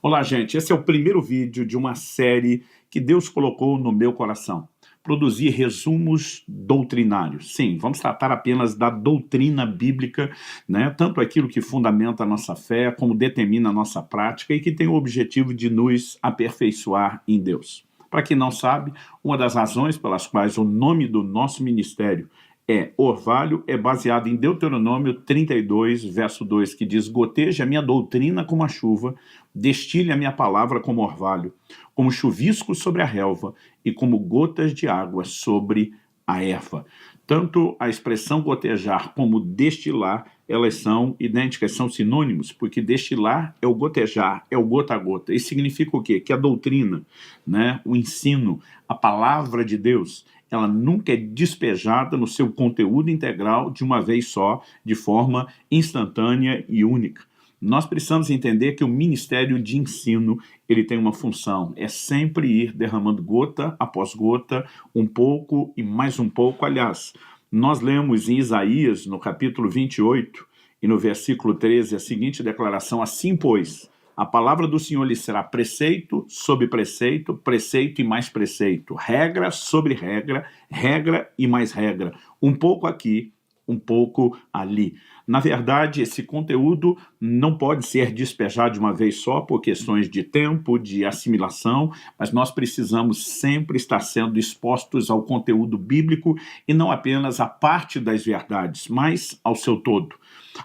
Olá, gente. Esse é o primeiro vídeo de uma série que Deus colocou no meu coração. Produzir resumos doutrinários. Sim, vamos tratar apenas da doutrina bíblica, né? Tanto aquilo que fundamenta a nossa fé, como determina a nossa prática e que tem o objetivo de nos aperfeiçoar em Deus. Para quem não sabe, uma das razões pelas quais o nome do nosso ministério é Orvalho é baseado em Deuteronômio 32, verso 2, que diz: goteje a minha doutrina como a chuva, destile a minha palavra como orvalho, como chuvisco sobre a relva e como gotas de água sobre a erva. Tanto a expressão gotejar como destilar, elas são idênticas, são sinônimos, porque destilar é o gotejar, é o gota a gota. Isso significa o quê? Que a doutrina, né, o ensino, a palavra de Deus, ela nunca é despejada no seu conteúdo integral de uma vez só, de forma instantânea e única. Nós precisamos entender que o ministério de ensino, ele tem uma função, é sempre ir derramando gota após gota, um pouco e mais um pouco. Aliás, nós lemos em Isaías, no capítulo 28, e no versículo 13, a seguinte declaração: assim, pois, a palavra do Senhor lhe será preceito sobre preceito, preceito e mais preceito, regra sobre regra, regra e mais regra, um pouco aqui, um pouco ali. Na verdade, esse conteúdo não pode ser despejado de uma vez só por questões de tempo, de assimilação, mas nós precisamos sempre estar sendo expostos ao conteúdo bíblico e não apenas a parte das verdades, mas ao seu todo.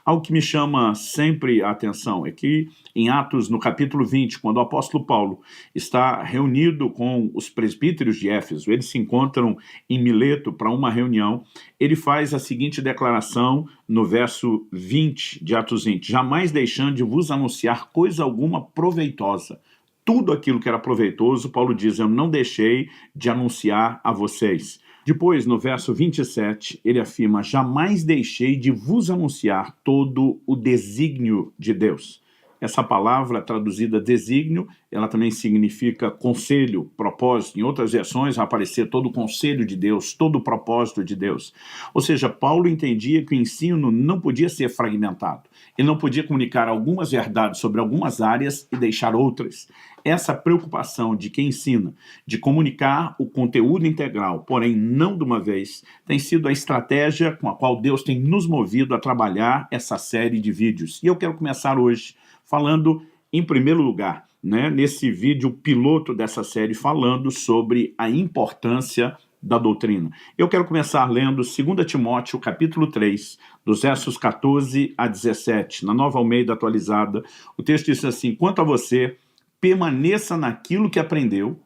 Algo que me chama sempre a atenção é que em Atos, no capítulo 20, quando o apóstolo Paulo está reunido com os presbíteros de Éfeso, eles se encontram em Mileto para uma reunião, ele faz a seguinte declaração no verso 20 de Atos 20: jamais deixando de vos anunciar coisa alguma proveitosa. Tudo aquilo que era proveitoso, Paulo diz, eu não deixei de anunciar a vocês. Depois, no verso 27, ele afirma: jamais deixei de vos anunciar todo o desígnio de Deus. Essa palavra traduzida desígnio, ela também significa conselho, propósito. Em outras versões vai aparecer todo o conselho de Deus, todo o propósito de Deus. Ou seja, Paulo entendia que o ensino não podia ser fragmentado. Ele não podia comunicar algumas verdades sobre algumas áreas e deixar outras. Essa preocupação de quem ensina, de comunicar o conteúdo integral, porém não de uma vez, tem sido a estratégia com a qual Deus tem nos movido a trabalhar essa série de vídeos. E eu quero começar hoje falando, em primeiro lugar, né, nesse vídeo piloto dessa série, falando sobre a importância da doutrina. Eu quero começar lendo 2 Timóteo, capítulo 3, dos versos 14 a 17, na Nova Almeida atualizada. O texto diz assim: quanto a você, permaneça naquilo que aprendeu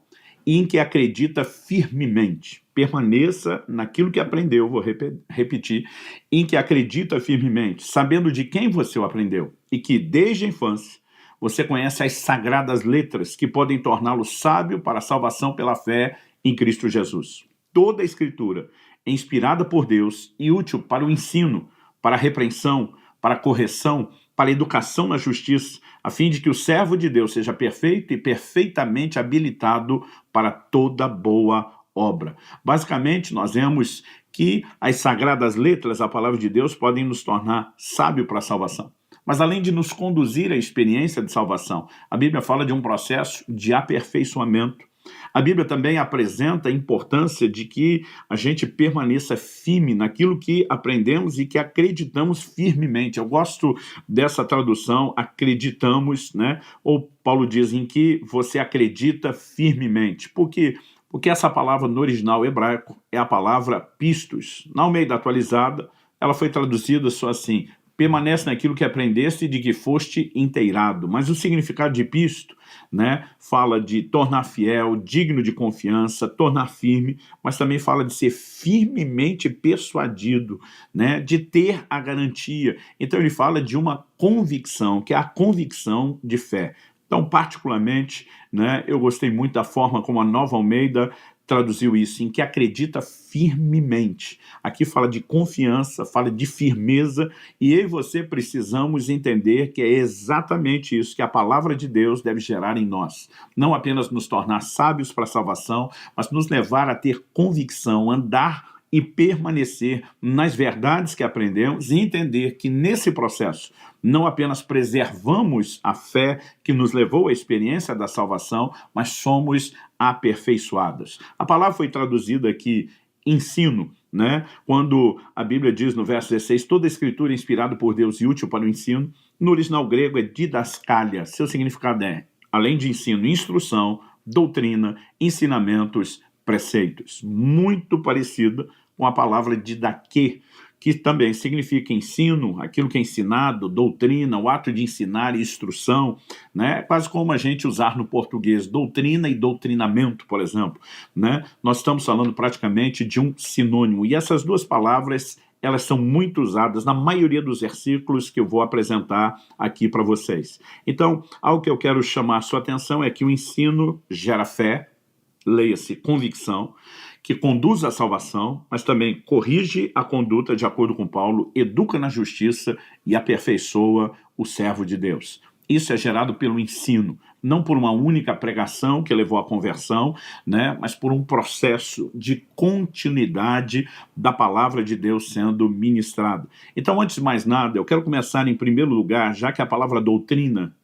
e em que acredita firmemente. Permaneça naquilo que aprendeu, vou repetir, em que acredita firmemente, sabendo de quem você o aprendeu e que, desde a infância, você conhece as sagradas letras que podem torná-lo sábio para a salvação pela fé em Cristo Jesus. Toda a Escritura é inspirada por Deus e útil para o ensino, para a repreensão, para a correção, para a educação na justiça, a fim de que o servo de Deus seja perfeito e perfeitamente habilitado para toda boa obra. Basicamente, nós vemos que as sagradas letras, a palavra de Deus, podem nos tornar sábio para a salvação. Mas além de nos conduzir à experiência de salvação, a Bíblia fala de um processo de aperfeiçoamento. A Bíblia também apresenta a importância de que a gente permaneça firme naquilo que aprendemos e que acreditamos firmemente. Eu gosto dessa tradução, acreditamos, né? Ou Paulo diz em que você acredita firmemente. Por quê? Porque essa palavra no original hebraico é a palavra pistos. Na Almeida atualizada, ela foi traduzida só assim: permanece naquilo que aprendeste e de que foste inteirado. Mas o significado de pisto, né, fala de tornar fiel, digno de confiança, tornar firme, mas também fala de ser firmemente persuadido, né, de ter a garantia. Então ele fala de uma convicção, que é a convicção de fé. Então, particularmente, né, eu gostei muito da forma como a Nova Almeida traduziu isso, em que acredita firmemente. Aqui fala de confiança, fala de firmeza, e eu e você precisamos entender que é exatamente isso que a palavra de Deus deve gerar em nós. Não apenas nos tornar sábios para a salvação, mas nos levar a ter convicção, andar e permanecer nas verdades que aprendemos e entender que nesse processo não apenas preservamos a fé que nos levou à experiência da salvação, mas somos aperfeiçoados. A palavra foi traduzida aqui, ensino, né? Quando a Bíblia diz no verso 16, toda a escritura é inspirada por Deus e útil para o ensino, no original grego é didaskalia, seu significado é, além de ensino, instrução, doutrina, ensinamentos, preceitos. Muito parecida com a palavra didaquê, que também significa ensino, aquilo que é ensinado, doutrina, o ato de ensinar e instrução, né? Quase como a gente usar no português doutrina e doutrinamento, por exemplo, né? Nós estamos falando praticamente de um sinônimo, e essas duas palavras, elas são muito usadas na maioria dos versículos que eu vou apresentar aqui para vocês. Então, algo que eu quero chamar a sua atenção é que o ensino gera fé, leia-se convicção, que conduz à salvação, mas também corrige a conduta de acordo com Paulo, educa na justiça e aperfeiçoa o servo de Deus. Isso é gerado pelo ensino, não por uma única pregação que levou à conversão, né, mas por um processo de continuidade da palavra de Deus sendo ministrada. Então, antes de mais nada, eu quero começar em primeiro lugar, já que a palavra doutrina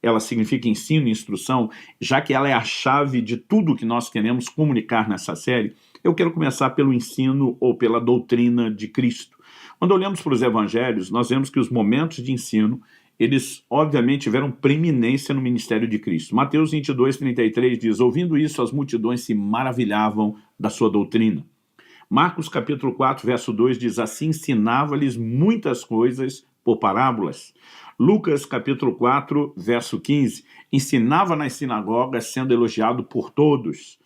ela significa ensino e instrução, já que ela é a chave de tudo que nós queremos comunicar nessa série, eu quero começar pelo ensino ou pela doutrina de Cristo. Quando olhamos para os evangelhos, nós vemos que os momentos de ensino, eles obviamente tiveram preeminência no ministério de Cristo. Mateus 22, 33 diz, ouvindo isso, as multidões se maravilhavam da sua doutrina. Marcos capítulo 4, verso 2 diz, assim ensinava-lhes muitas coisas por parábolas. Lucas capítulo 4, verso 15, ensinava nas sinagogas sendo elogiado por todos.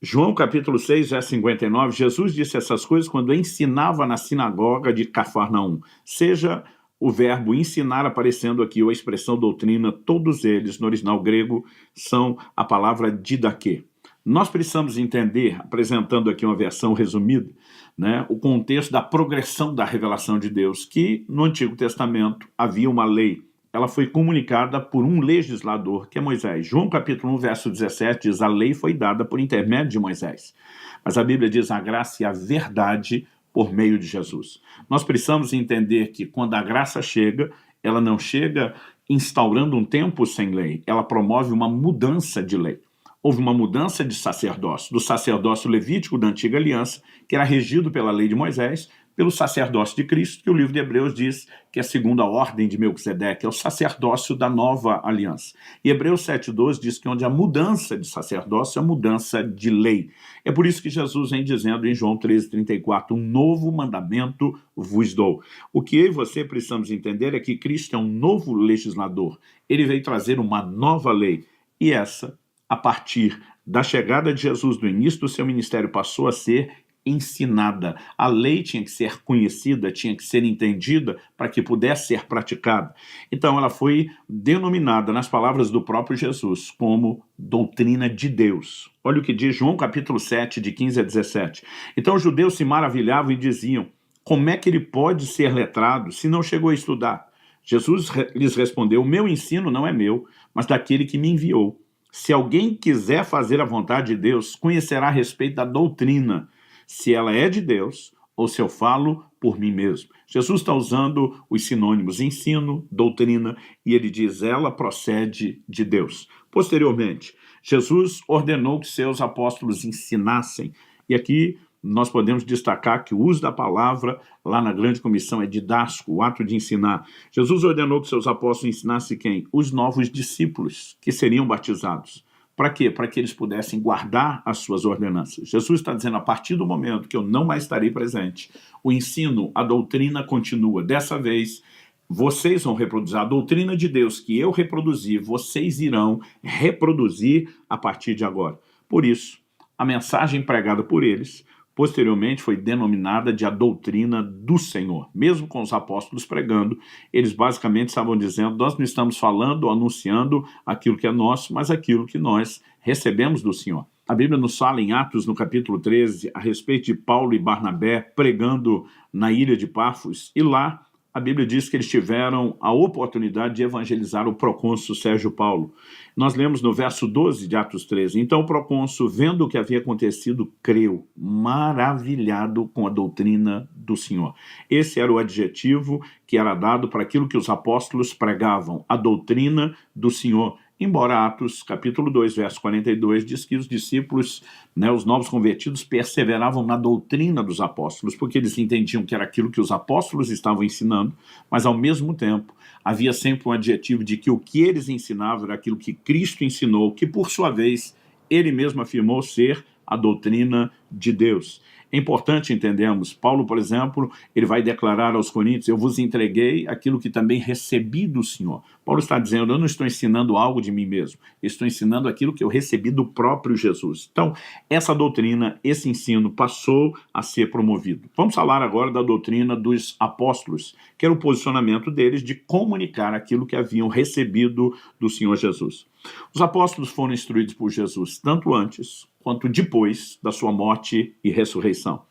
João capítulo 6, verso 59, Jesus disse essas coisas quando ensinava na sinagoga de Cafarnaum. Seja o verbo ensinar aparecendo aqui, ou a expressão doutrina, todos eles, no original grego, são a palavra didaquê. Nós precisamos entender, apresentando aqui uma versão resumida, né, o contexto da progressão da revelação de Deus, que no Antigo Testamento havia uma lei. Ela foi comunicada por um legislador, que é Moisés. João capítulo 1, verso 17 diz, a lei foi dada por intermédio de Moisés. Mas a Bíblia diz a graça e a verdade por meio de Jesus. Nós precisamos entender que quando a graça chega, ela não chega instaurando um tempo sem lei, ela promove uma mudança de lei. Houve uma mudança de sacerdócio, do sacerdócio levítico da antiga aliança, que era regido pela lei de Moisés, pelo sacerdócio de Cristo, que o livro de Hebreus diz que é segundo a ordem de Melquisedeque, é o sacerdócio da nova aliança. E Hebreus 7,12 diz que onde há mudança de sacerdócio, há mudança de lei. É por isso que Jesus vem dizendo em João 13,34, um novo mandamento vos dou. O que eu e você precisamos entender é que Cristo é um novo legislador. Ele veio trazer uma nova lei, e essa, a partir da chegada de Jesus, do início do seu ministério, passou a ser ensinada. A lei tinha que ser conhecida, tinha que ser entendida para que pudesse ser praticada. Então ela foi denominada, nas palavras do próprio Jesus, como doutrina de Deus. Olha o que diz João capítulo 7, de 15 a 17. Então os judeus se maravilhavam e diziam, como é que ele pode ser letrado se não chegou a estudar? Jesus lhes respondeu, o meu ensino não é meu, mas daquele que me enviou. Se alguém quiser fazer a vontade de Deus, conhecerá a respeito da doutrina, se ela é de Deus ou se eu falo por mim mesmo. Jesus está usando os sinônimos ensino, doutrina, e ele diz, ela procede de Deus. Posteriormente, Jesus ordenou que seus apóstolos ensinassem, e aqui nós podemos destacar que o uso da palavra lá na grande comissão é didasco, o ato de ensinar. Jesus ordenou que seus apóstolos ensinassem quem? Os novos discípulos que seriam batizados. Para quê? Para que eles pudessem guardar as suas ordenanças. Jesus está dizendo, a partir do momento que eu não mais estarei presente, o ensino, a doutrina continua. Dessa vez, vocês vão reproduzir a doutrina de Deus que eu reproduzi, vocês irão reproduzir a partir de agora. Por isso, a mensagem pregada por eles posteriormente foi denominada de a doutrina do Senhor. Mesmo com os apóstolos pregando, eles basicamente estavam dizendo, nós não estamos falando ou anunciando aquilo que é nosso, mas aquilo que nós recebemos do Senhor. A Bíblia nos fala em Atos, no capítulo 13, a respeito de Paulo e Barnabé pregando na ilha de Pafos, e lá a Bíblia diz que eles tiveram a oportunidade de evangelizar o procônsul Sérgio Paulo. Nós lemos no verso 12 de Atos 13. Então o procônsul, vendo o que havia acontecido, creu, maravilhado com a doutrina do Senhor. Esse era o adjetivo que era dado para aquilo que os apóstolos pregavam, a doutrina do Senhor. Embora Atos, capítulo 2, verso 42, diz que os discípulos, os novos convertidos, perseveravam na doutrina dos apóstolos, porque eles entendiam que era aquilo que os apóstolos estavam ensinando, mas ao mesmo tempo havia sempre um adjetivo de que o que eles ensinavam era aquilo que Cristo ensinou, que por sua vez ele mesmo afirmou ser a doutrina de Deus. É importante entendermos, Paulo, por exemplo, ele vai declarar aos Coríntios, eu vos entreguei aquilo que também recebi do Senhor. Paulo está dizendo, eu não estou ensinando algo de mim mesmo, eu estou ensinando aquilo que eu recebi do próprio Jesus. Então, essa doutrina, esse ensino passou a ser promovido. Vamos falar agora da doutrina dos apóstolos, que era o posicionamento deles de comunicar aquilo que haviam recebido do Senhor Jesus. Os apóstolos foram instruídos por Jesus, tanto antes quanto depois da sua morte e ressurreição.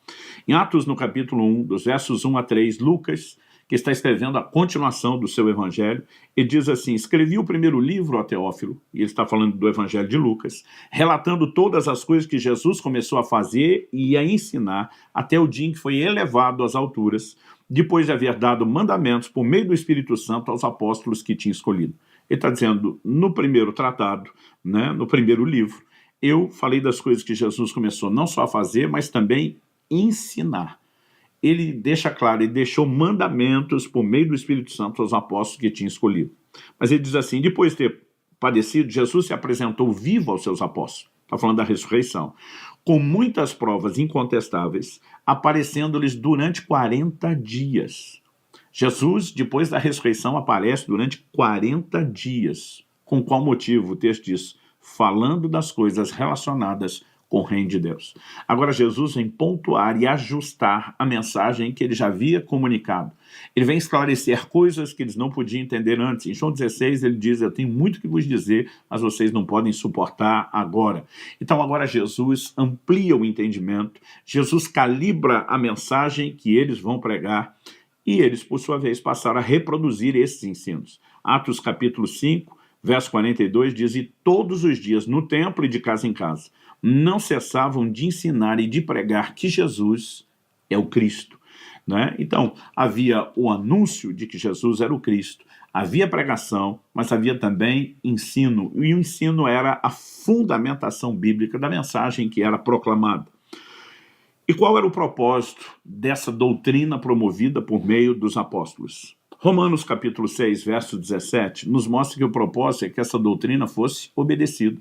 Em Atos, no capítulo 1, dos versos 1 a 3, Lucas, que está escrevendo a continuação do seu evangelho, ele diz assim, escrevi o primeiro livro a Teófilo, e ele está falando do evangelho de Lucas, relatando todas as coisas que Jesus começou a fazer e a ensinar até o dia em que foi elevado às alturas, depois de haver dado mandamentos por meio do Espírito Santo aos apóstolos que tinha escolhido. Ele está dizendo, no primeiro tratado, no primeiro livro, eu falei das coisas que Jesus começou não só a fazer, mas também ensinar. Ele deixa claro, ele deixou mandamentos por meio do Espírito Santo aos apóstolos que tinha escolhido. Mas ele diz assim, depois de ter padecido, Jesus se apresentou vivo aos seus apóstolos. Está falando da ressurreição. Com muitas provas incontestáveis, aparecendo-lhes durante 40 dias. Jesus, depois da ressurreição, aparece durante 40 dias. Com qual motivo? O texto diz, falando das coisas relacionadas com o reino de Deus. Agora Jesus vem pontuar e ajustar a mensagem que ele já havia comunicado. Ele vem esclarecer coisas que eles não podiam entender antes. Em João 16 ele diz, eu tenho muito que vos dizer, mas vocês não podem suportar agora. Então agora Jesus amplia o entendimento, Jesus calibra a mensagem que eles vão pregar e eles, por sua vez, passaram a reproduzir esses ensinos. Atos capítulo 5, verso 42 diz, e todos os dias no templo e de casa em casa, não cessavam de ensinar e de pregar que Jesus é o Cristo. Então, havia o anúncio de que Jesus era o Cristo, havia pregação, mas havia também ensino, e o ensino era a fundamentação bíblica da mensagem que era proclamada. E qual era o propósito dessa doutrina promovida por meio dos apóstolos? Romanos capítulo 6, verso 17, nos mostra que o propósito é que essa doutrina fosse obedecida.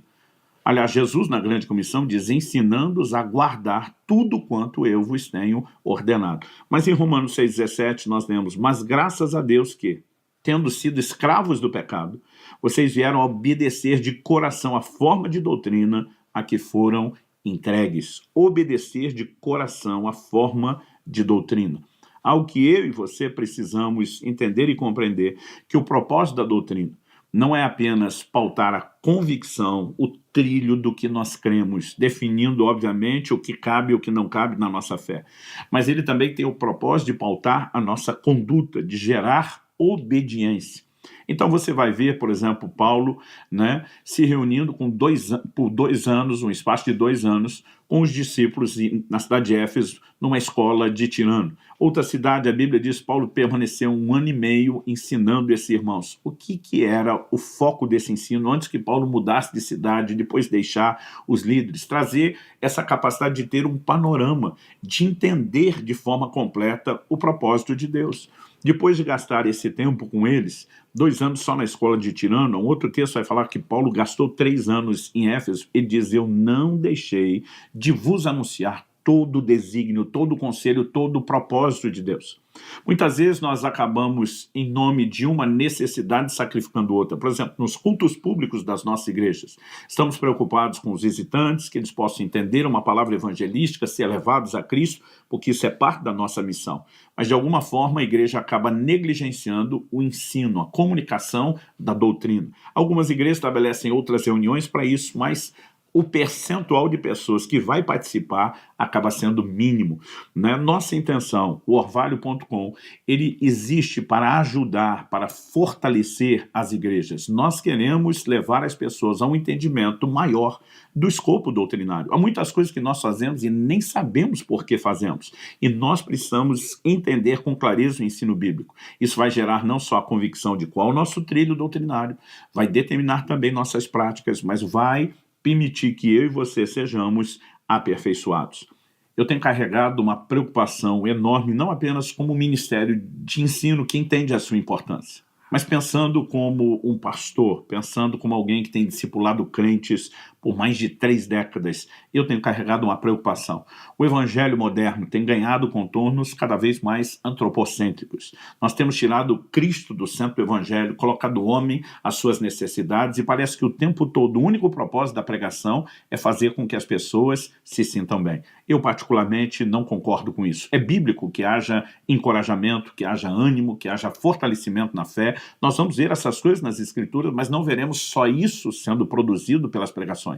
Aliás, Jesus, na grande comissão, diz, ensinando-os a guardar tudo quanto eu vos tenho ordenado. Mas em Romanos 6, 17, nós lemos, mas graças a Deus que, tendo sido escravos do pecado, vocês vieram a obedecer de coração a forma de doutrina a que foram entregues. Obedecer de coração a forma de doutrina. Algo que eu e você precisamos entender e compreender, que o propósito da doutrina não é apenas pautar a convicção, o trilho do que nós cremos, definindo, obviamente, o que cabe e o que não cabe na nossa fé. Mas ele também tem o propósito de pautar a nossa conduta, de gerar obediência. Então você vai ver, por exemplo, Paulo se reunindo por 2 anos, um espaço de 2 anos, com os discípulos na cidade de Éfeso, numa escola de Tirano. Outra cidade, a Bíblia diz, Paulo permaneceu 1 ano e meio ensinando esses irmãos. O que era o foco desse ensino antes que Paulo mudasse de cidade, depois deixar os líderes? Trazer essa capacidade de ter um panorama, de entender de forma completa o propósito de Deus. Depois de gastar esse tempo com eles, 2 anos só na escola de Tirano, um outro texto vai falar que Paulo gastou 3 anos em Éfeso, ele diz, eu não deixei de vos anunciar todo o desígnio, todo o conselho, todo o propósito de Deus. Muitas vezes nós acabamos, em nome de uma necessidade, sacrificando outra. Por exemplo, nos cultos públicos das nossas igrejas, estamos preocupados com os visitantes, que eles possam entender uma palavra evangelística, ser levados a Cristo, porque isso é parte da nossa missão. Mas, de alguma forma, a igreja acaba negligenciando o ensino, a comunicação da doutrina. Algumas igrejas estabelecem outras reuniões para isso, mas o percentual de pessoas que vai participar acaba sendo mínimo, né? Nossa intenção, o Orvalho.com, ele existe para ajudar, para fortalecer as igrejas. Nós queremos levar as pessoas a um entendimento maior do escopo doutrinário. Há muitas coisas que nós fazemos e nem sabemos por que fazemos. E nós precisamos entender com clareza o ensino bíblico. Isso vai gerar não só a convicção de qual é o nosso trilho doutrinário, vai determinar também nossas práticas, mas vai permitir que eu e você sejamos aperfeiçoados. Eu tenho carregado uma preocupação enorme, não apenas como ministério de ensino que entende a sua importância, mas pensando como um pastor, pensando como alguém que tem discipulado crentes por mais de 3 décadas, eu tenho carregado uma preocupação. O evangelho moderno tem ganhado contornos cada vez mais antropocêntricos. Nós temos tirado Cristo do centro do evangelho, colocado o homem às suas necessidades, e parece que o tempo todo o único propósito da pregação é fazer com que as pessoas se sintam bem. Eu, particularmente, não concordo com isso. É bíblico que haja encorajamento, que haja ânimo, que haja fortalecimento na fé. Nós vamos ver essas coisas nas Escrituras, mas não veremos só isso sendo produzido pelas pregações.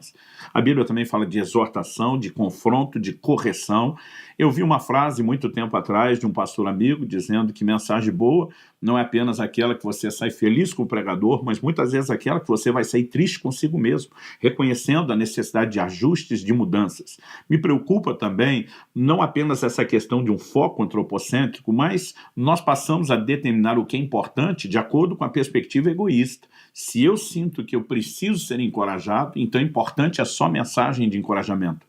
A Bíblia também fala de exortação, de confronto, de correção. Eu vi uma frase muito tempo atrás de um pastor amigo dizendo que mensagem boa não é apenas aquela que você sai feliz com o pregador, mas muitas vezes aquela que você vai sair triste consigo mesmo, reconhecendo a necessidade de ajustes, de mudanças. Me preocupa também não apenas essa questão de um foco antropocêntrico, mas nós passamos a determinar o que é importante de acordo com a perspectiva egoísta. Se eu sinto que eu preciso ser encorajado, então importante é só mensagem de encorajamento.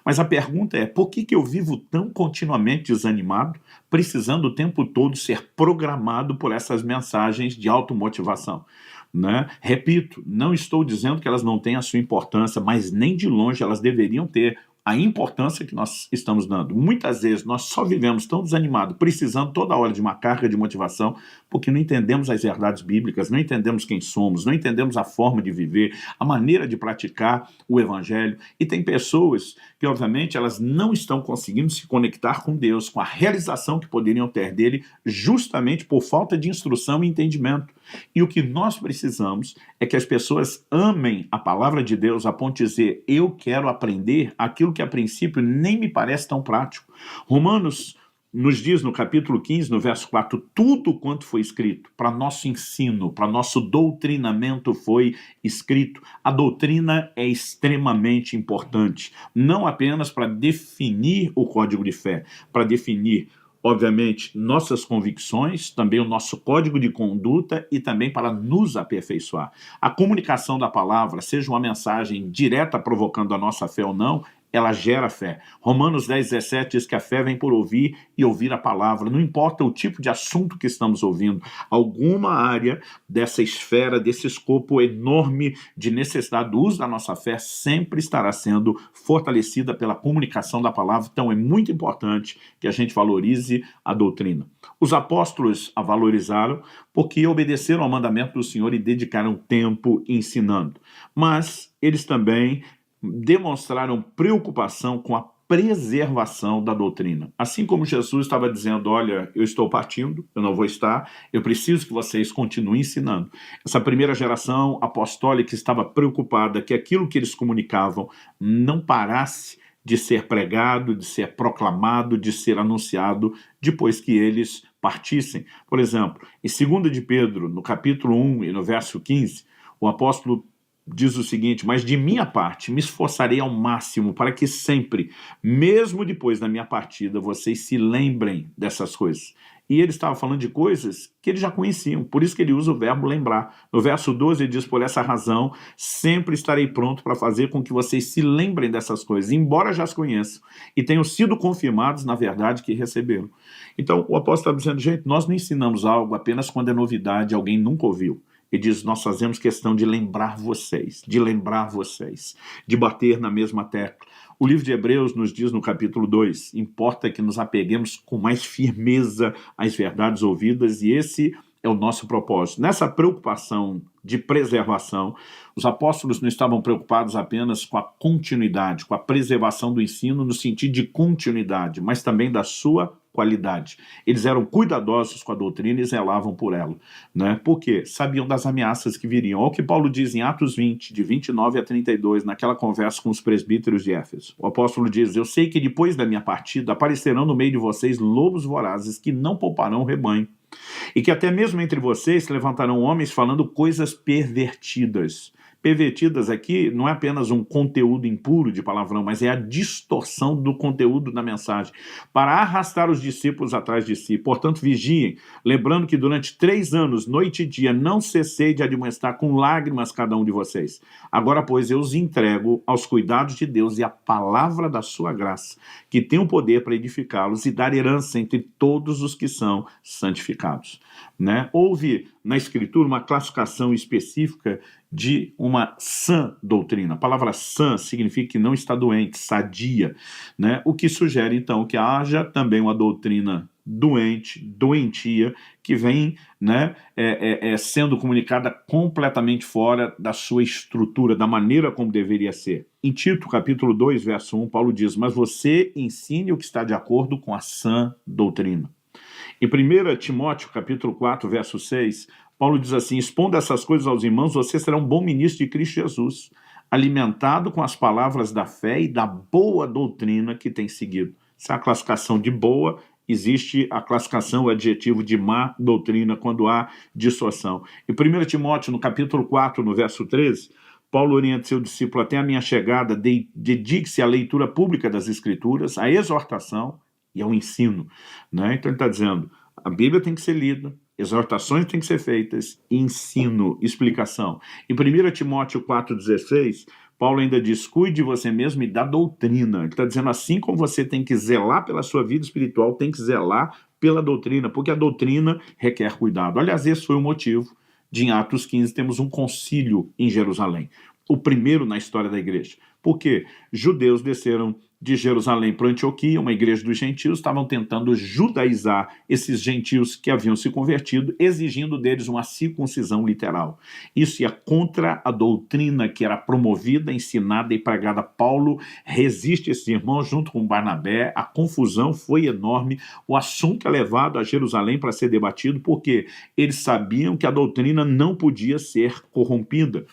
Mas a pergunta é, por que eu vivo tão continuamente desanimado, precisando o tempo todo ser programado por essas mensagens de automotivação? Né? Repito, não estou dizendo que elas não têm a sua importância, mas nem de longe elas deveriam ter a importância que nós estamos dando. Muitas vezes nós só vivemos tão desanimados, precisando toda hora de uma carga de motivação, porque não entendemos as verdades bíblicas, não entendemos quem somos, não entendemos a forma de viver, a maneira de praticar o evangelho. E tem pessoas que, obviamente, elas não estão conseguindo se conectar com Deus, com a realização que poderiam ter dele, justamente por falta de instrução e entendimento. E o que nós precisamos é que as pessoas amem a palavra de Deus a ponto de dizer, eu quero aprender aquilo que a princípio nem me parece tão prático. Romanos nos diz no capítulo 15, no verso 4, tudo quanto foi escrito para nosso ensino, para nosso doutrinamento foi escrito. A doutrina é extremamente importante, não apenas para definir o código de fé, para definir obviamente, nossas convicções, também o nosso código de conduta e também para nos aperfeiçoar. A comunicação da palavra, seja uma mensagem direta provocando a nossa fé ou não, ela gera fé. Romanos 10:17 diz que a fé vem por ouvir e ouvir a palavra. Não importa o tipo de assunto que estamos ouvindo, alguma área dessa esfera, desse escopo enorme de necessidade do uso da nossa fé sempre estará sendo fortalecida pela comunicação da palavra. Então é muito importante que a gente valorize a doutrina. Os apóstolos a valorizaram porque obedeceram ao mandamento do Senhor e dedicaram tempo ensinando. Mas eles também demonstraram preocupação com a preservação da doutrina. Assim como Jesus estava dizendo, olha, eu estou partindo, eu não vou estar, eu preciso que vocês continuem ensinando. Essa primeira geração apostólica estava preocupada que aquilo que eles comunicavam não parasse de ser pregado, de ser proclamado, de ser anunciado depois que eles partissem. Por exemplo, em 2 de Pedro, no capítulo 1 e no verso 15, o apóstolo diz o seguinte, mas de minha parte me esforçarei ao máximo para que sempre, mesmo depois da minha partida, vocês se lembrem dessas coisas. E ele estava falando de coisas que eles já conheciam, por isso que ele usa o verbo lembrar. No verso 12 ele diz, por essa razão, sempre estarei pronto para fazer com que vocês se lembrem dessas coisas, embora já as conheçam, e tenham sido confirmados na verdade que receberam. Então o apóstolo está dizendo, gente, nós não ensinamos algo apenas quando é novidade, alguém nunca ouviu. Ele diz, nós fazemos questão de lembrar vocês, de bater na mesma tecla. O livro de Hebreus nos diz no capítulo 2, importa que nos apeguemos com mais firmeza às verdades ouvidas, e esse é o nosso propósito. Nessa preocupação de preservação, os apóstolos não estavam preocupados apenas com a continuidade, com a preservação do ensino no sentido de continuidade, mas também da sua qualidade. Eles eram cuidadosos com a doutrina e zelavam por ela, né? Por quê? Sabiam das ameaças que viriam. Olha o que Paulo diz em Atos 20, de 29 a 32, naquela conversa com os presbíteros de Éfeso. O apóstolo diz: eu sei que depois da minha partida aparecerão no meio de vocês lobos vorazes que não pouparão o rebanho, e que até mesmo entre vocês se levantarão homens falando coisas pervertidas. Pervertidas aqui não é apenas um conteúdo impuro de palavrão, mas é a distorção do conteúdo da mensagem, para arrastar os discípulos atrás de si. Portanto, vigiem, lembrando que durante 3 anos, noite e dia, não cessei de admoestar com lágrimas cada um de vocês. Agora, pois, eu os entrego aos cuidados de Deus e à palavra da sua graça, que tem o poder para edificá-los e dar herança entre todos os que são santificados. Né? Houve na Escritura uma classificação específica de uma sã doutrina. A palavra sã significa que não está doente, sadia, né? O que sugere, então, que haja também uma doutrina doente, doentia, que vem, né, sendo comunicada completamente fora da sua estrutura, da maneira como deveria ser. Em Tito, capítulo 2, verso 1, Paulo diz: mas você ensine o que está de acordo com a sã doutrina. Em 1 Timóteo, capítulo 4, verso 6, Paulo diz assim: expondo essas coisas aos irmãos, você será um bom ministro de Cristo Jesus, alimentado com as palavras da fé e da boa doutrina que tem seguido. Essa é a classificação de boa. Existe a classificação, o adjetivo de má doutrina, quando há distorção. Em 1 Timóteo, no capítulo 4, no verso 13, Paulo orienta seu discípulo: até a minha chegada, dedique-se à leitura pública das Escrituras, à exortação e ao ensino. Né? Então ele está dizendo, a Bíblia tem que ser lida, exortações têm que ser feitas, ensino, explicação. Em 1 Timóteo 4,16, Paulo ainda diz: cuide de você mesmo e da doutrina. Ele está dizendo, assim como você tem que zelar pela sua vida espiritual, tem que zelar pela doutrina, porque a doutrina requer cuidado. Aliás, esse foi o motivo de, em Atos 15, temos um concílio em Jerusalém, o primeiro na história da igreja. Porque judeus desceram de Jerusalém para Antioquia, uma igreja dos gentios, estavam tentando judaizar esses gentios que haviam se convertido, exigindo deles uma circuncisão literal. Isso ia contra a doutrina que era promovida, ensinada e pregada. Paulo resiste esses irmãos junto com Barnabé, a confusão foi enorme, o assunto é levado a Jerusalém para ser debatido, porque eles sabiam que a doutrina não podia ser corrompida.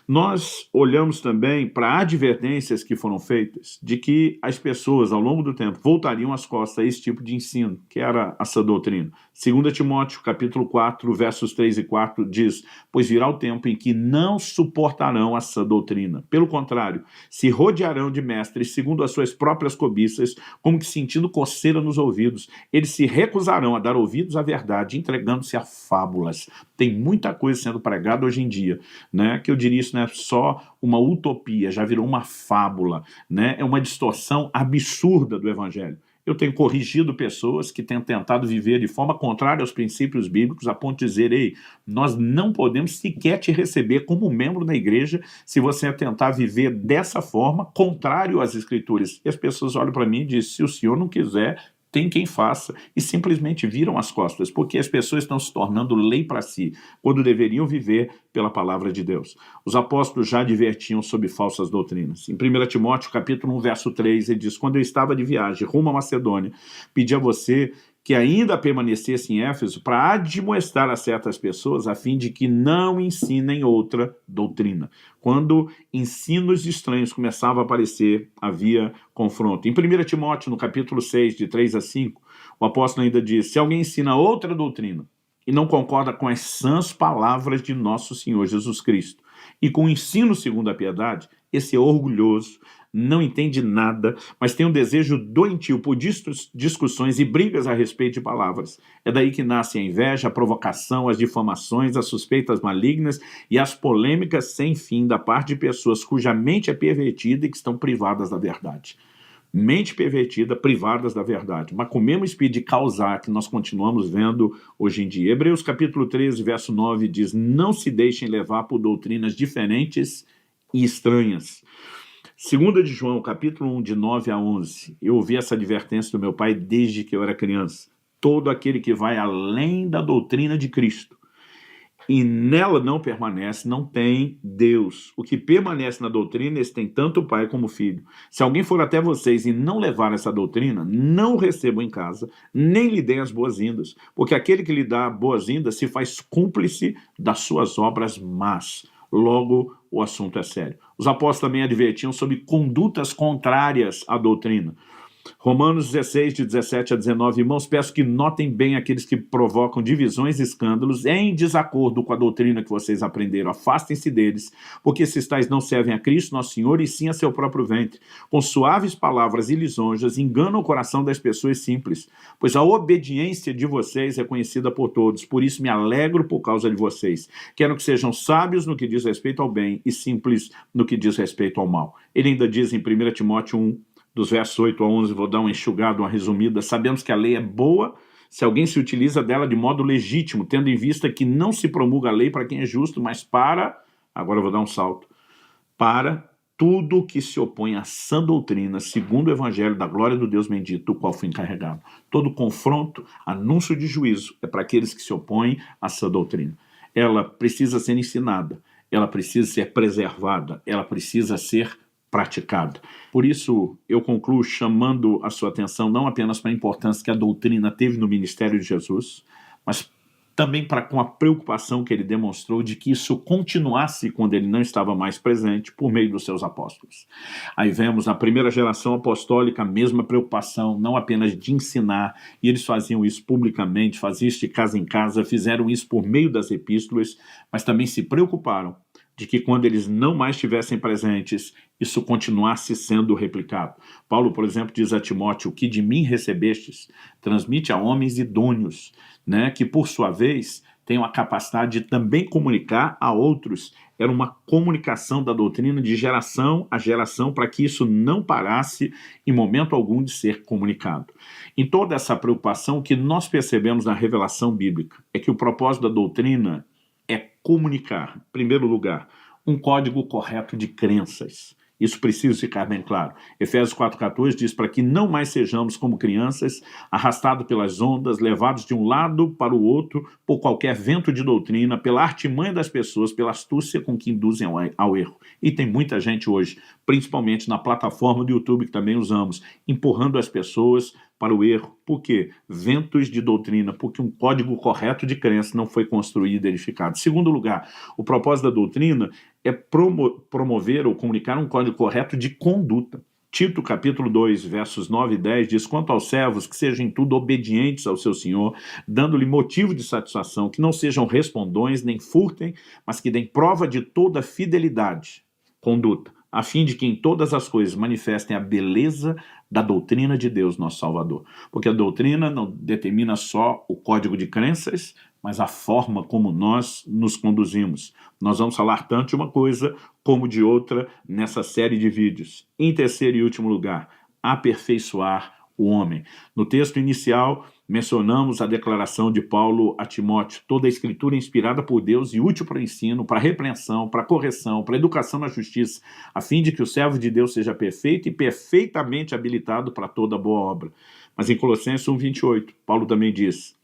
Nós olhamos também para advertências que foram feitas de que as pessoas, ao longo do tempo, voltariam as costas a esse tipo de ensino, que era essa doutrina. 2 Timóteo, capítulo 4, versos 3 e 4, diz: pois virá o tempo em que não suportarão essa doutrina. Pelo contrário, se rodearão de mestres, segundo as suas próprias cobiças, como que sentindo coceira nos ouvidos. Eles se recusarão a dar ouvidos à verdade, entregando-se a fábulas. Tem muita coisa sendo pregada hoje em dia, né, que eu diria isso não é só uma utopia, já virou uma fábula, né? É uma distorção absurda do evangelho. Eu tenho corrigido pessoas que têm tentado viver de forma contrária aos princípios bíblicos, a ponto de dizer: ei, nós não podemos sequer te receber como membro da igreja se você tentar viver dessa forma, contrário às escrituras. E as pessoas olham para mim e dizem: se o senhor não quiser, tem quem faça, e simplesmente viram as costas, porque as pessoas estão se tornando lei para si, quando deveriam viver pela palavra de Deus. Os apóstolos já advertiam sobre falsas doutrinas. Em 1 Timóteo, capítulo 1, verso 3, ele diz: quando eu estava de viagem rumo à Macedônia, pedi a você que ainda permanecesse em Éfeso para admoestar a certas pessoas, a fim de que não ensinem outra doutrina. Quando ensinos estranhos começavam a aparecer, havia confronto. Em 1 Timóteo, no capítulo 6, de 3 a 5, o apóstolo ainda diz: se alguém ensina outra doutrina e não concorda com as sãs palavras de nosso Senhor Jesus Cristo e com o ensino segundo a piedade, esse é orgulhoso, não entende nada, mas tem um desejo doentio por discussões e brigas a respeito de palavras. É daí que nasce a inveja, a provocação, as difamações, as suspeitas malignas e as polêmicas sem fim da parte de pessoas cuja mente é pervertida e que estão privadas da verdade. Mente pervertida, privadas da verdade. Mas com o mesmo espírito de causar que nós continuamos vendo hoje em dia. Hebreus capítulo 13, verso 9 diz: não se deixem levar por doutrinas diferentes e estranhas. 2 de João, capítulo 1, de 9 a 11, eu ouvi essa advertência do meu pai desde que eu era criança. Todo aquele que vai além da doutrina de Cristo e nela não permanece, não tem Deus. O que permanece na doutrina, esse tem tanto o Pai como o Filho. Se alguém for até vocês e não levar essa doutrina, não o recebam em casa, nem lhe deem as boas-vindas, porque aquele que lhe dá boas-vindas se faz cúmplice das suas obras más. Logo, o assunto é sério. Os apóstolos também advertiam sobre condutas contrárias à doutrina. Romanos 16, de 17 a 19, irmãos, peço que notem bem aqueles que provocam divisões e escândalos em desacordo com a doutrina que vocês aprenderam. Afastem-se deles, porque esses tais não servem a Cristo, nosso Senhor, e sim a seu próprio ventre. Com suaves palavras e lisonjas, enganam o coração das pessoas simples, pois a obediência de vocês é conhecida por todos. Por isso me alegro por causa de vocês. Quero que sejam sábios no que diz respeito ao bem e simples no que diz respeito ao mal. Ele ainda diz em 1 Timóteo 1, dos versos 8 a 11, vou dar uma enxugada, uma resumida. Sabemos que a lei é boa se alguém se utiliza dela de modo legítimo, tendo em vista que não se promulga a lei para quem é justo, mas agora eu vou dar um salto, para tudo que se opõe à sã doutrina, segundo o evangelho da glória do Deus bendito, do qual fui encarregado. Todo confronto, anúncio de juízo, é para aqueles que se opõem à sã doutrina. Ela precisa ser ensinada, ela precisa ser preservada, ela precisa ser praticado. Por isso, eu concluo chamando a sua atenção não apenas para a importância que a doutrina teve no ministério de Jesus, mas também com a preocupação que ele demonstrou de que isso continuasse quando ele não estava mais presente por meio dos seus apóstolos. Aí vemos na primeira geração apostólica a mesma preocupação, não apenas de ensinar, e eles faziam isso publicamente, faziam isso de casa em casa, fizeram isso por meio das epístolas, mas também se preocuparam de que quando eles não mais estivessem presentes, isso continuasse sendo replicado. Paulo, por exemplo, diz a Timóteo: o que de mim recebestes, transmite a homens idôneos, que por sua vez tenham a capacidade de também comunicar a outros. Era uma comunicação da doutrina de geração a geração para que isso não parasse em momento algum de ser comunicado. Em toda essa preocupação, o que nós percebemos na revelação bíblica é que o propósito da doutrina é comunicar, em primeiro lugar, um código correto de crenças. Isso precisa ficar bem claro. Efésios 4,14 diz para que não mais sejamos como crianças, arrastados pelas ondas, levados de um lado para o outro, por qualquer vento de doutrina, pela artimanha das pessoas, pela astúcia com que induzem ao erro. E tem muita gente hoje, principalmente na plataforma do YouTube que também usamos, empurrando as pessoas para o erro. Por quê? Ventos de doutrina, porque um código correto de crença não foi construído e edificado. Segundo lugar, o propósito da doutrina é promover ou comunicar um código correto de conduta. Tito, capítulo 2, versos 9 e 10, diz: quanto aos servos, que sejam em tudo obedientes ao seu senhor, dando-lhe motivo de satisfação, que não sejam respondões, nem furtem, mas que deem prova de toda fidelidade, conduta, a fim de que em todas as coisas manifestem a beleza da doutrina de Deus, nosso Salvador. Porque a doutrina não determina só o código de crenças, mas a forma como nós nos conduzimos. Nós vamos falar tanto de uma coisa como de outra nessa série de vídeos. Em terceiro e último lugar, aperfeiçoar o homem. No texto inicial, mencionamos a declaração de Paulo a Timóteo: toda a escritura é inspirada por Deus e útil para o ensino, para a repreensão, para a correção, para a educação na justiça, a fim de que o servo de Deus seja perfeito e perfeitamente habilitado para toda boa obra. Mas em Colossenses 1,28, Paulo também diz: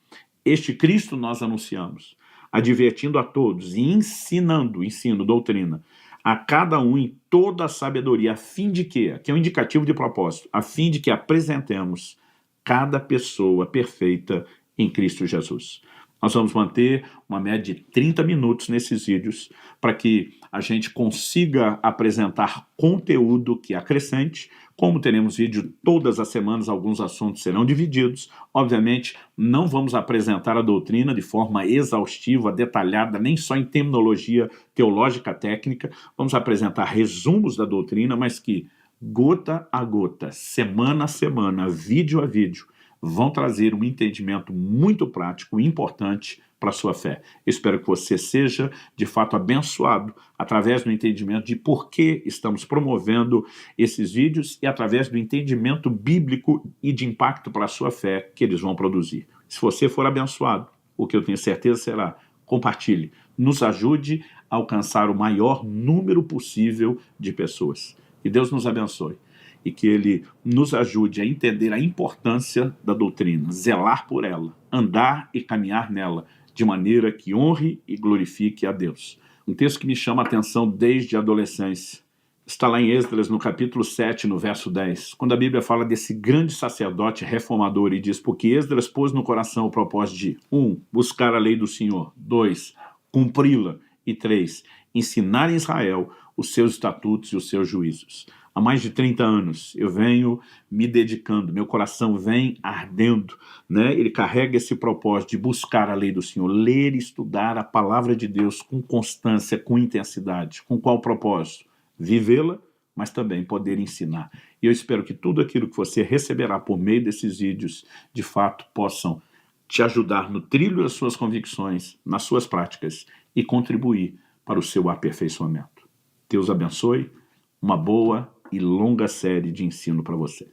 este Cristo nós anunciamos, advertindo a todos e ensinando, doutrina, a cada um em toda a sabedoria, a fim de que, aqui é um indicativo de propósito, a fim de que apresentemos cada pessoa perfeita em Cristo Jesus. Nós vamos manter uma média de 30 minutos nesses vídeos para que a gente consiga apresentar conteúdo que acrescente. Como teremos vídeo todas as semanas, alguns assuntos serão divididos. Obviamente, não vamos apresentar a doutrina de forma exaustiva, detalhada, nem só em terminologia teológica técnica. Vamos apresentar resumos da doutrina, mas que, gota a gota, semana a semana, vídeo a vídeo, vão trazer um entendimento muito prático e importante para a sua fé. Espero que você seja, de fato, abençoado através do entendimento de por que estamos promovendo esses vídeos e através do entendimento bíblico e de impacto para a sua fé que eles vão produzir. Se você for abençoado, o que eu tenho certeza será, compartilhe, nos ajude a alcançar o maior número possível de pessoas. Que Deus nos abençoe e que Ele nos ajude a entender a importância da doutrina, zelar por ela, andar e caminhar nela, de maneira que honre e glorifique a Deus. Um texto que me chama a atenção desde a adolescência está lá em Esdras, no capítulo 7, no verso 10, quando a Bíblia fala desse grande sacerdote reformador e diz: porque Esdras pôs no coração o propósito de 1. Buscar a lei do Senhor, 2. Cumpri-la, e 3. Ensinar em Israel os seus estatutos e os seus juízos. Há mais de 30 anos eu venho me dedicando, meu coração vem ardendo, né? Ele carrega esse propósito de buscar a lei do Senhor, ler e estudar a palavra de Deus com constância, com intensidade. Com qual propósito? Vivê-la, mas também poder ensinar. E eu espero que tudo aquilo que você receberá por meio desses vídeos, de fato, possam te ajudar no trilho das suas convicções, nas suas práticas e contribuir para o seu aperfeiçoamento. Deus abençoe, uma boa e longa série de ensino para você.